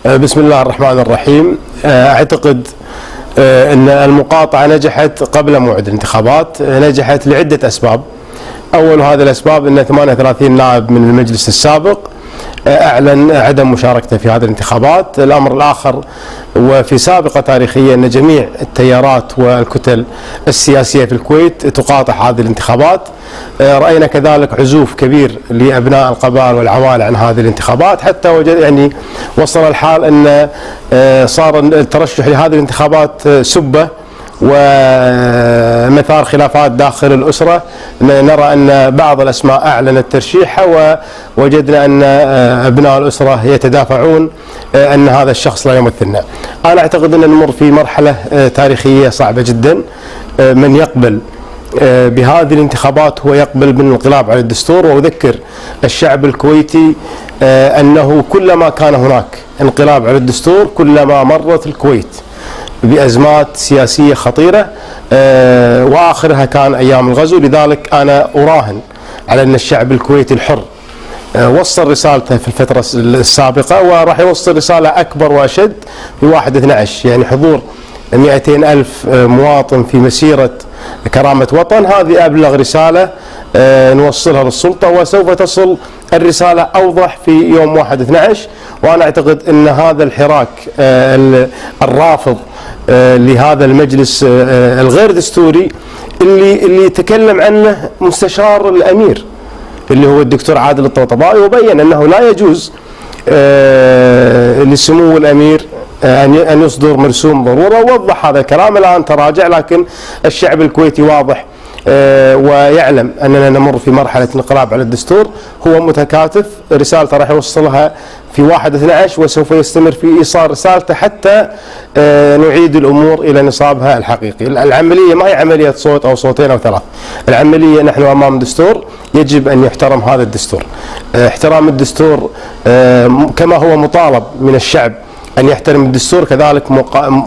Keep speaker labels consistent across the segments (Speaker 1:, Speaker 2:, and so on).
Speaker 1: بسم الله الرحمن الرحيم. أعتقد أن المقاطعة نجحت قبل موعد الانتخابات، نجحت لعدة أسباب. أول هذه الأسباب أن 38 نائب من المجلس السابق أعلن عدم مشاركته في هذه الانتخابات. الأمر الآخر، وفي سابقة تاريخية، أن جميع التيارات والكتل السياسية في الكويت تقاطع هذه الانتخابات. رأينا كذلك عزوف كبير لأبناء القبائل والعوائل عن هذه الانتخابات، حتى وصل الحال أن صار الترشح لهذه الانتخابات سبة ومثار خلافات داخل الأسرة. نرى أن بعض الأسماء أعلنت ترشيحها، ووجدنا أن أبناء الأسرة يتدافعون أن هذا الشخص لا يمثلنا. أنا أعتقد أن نمر في مرحلة تاريخية صعبة جدا. من يقبل بهذه الانتخابات هو يقبل بالانقلاب على الدستور. وأذكر الشعب الكويتي أنه كلما كان هناك انقلاب على الدستور كلما مرت الكويت بأزمات سياسية خطيرة، وآخرها كان أيام الغزو. لذلك أنا أراهن على أن الشعب الكويتي الحر وصل رسالته في الفترة السابقة، وراح يوصل رسالة أكبر وأشد في 1/12. يعني حضور 200,000 مواطن في مسيرة كرامة وطن، هذه أبلغ رسالة نوصلها للسلطة، وسوف تصل الرسالة أوضح في يوم 1/12. وأنا أعتقد أن هذا الحراك الرافض لهذا المجلس الغير دستوري اللي يتكلم عنه مستشار الأمير اللي هو الدكتور عادل الطبطبائي، وبين أنه لا يجوز لسمو الأمير أن يصدر مرسوم ضرورة، ووضح هذا الكلام. الآن تراجع، لكن الشعب الكويتي واضح ويعلم أننا نمر في مرحلة انقلاب على الدستور. هو متكاتف، رسالته راح يوصلها في 1/12، وسوف يستمر في إيصال رسالته حتى نعيد الأمور إلى نصابها الحقيقي. العملية ما هي عملية صوت أو صوتين أو ثلاث، العملية نحن أمام دستور يجب أن يحترم هذا الدستور. احترام الدستور كما هو مطالب من الشعب أن يحترم الدستور، كذلك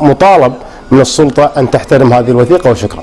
Speaker 1: مطالب من السلطة أن تحترم هذه الوثيقة. وشكرا.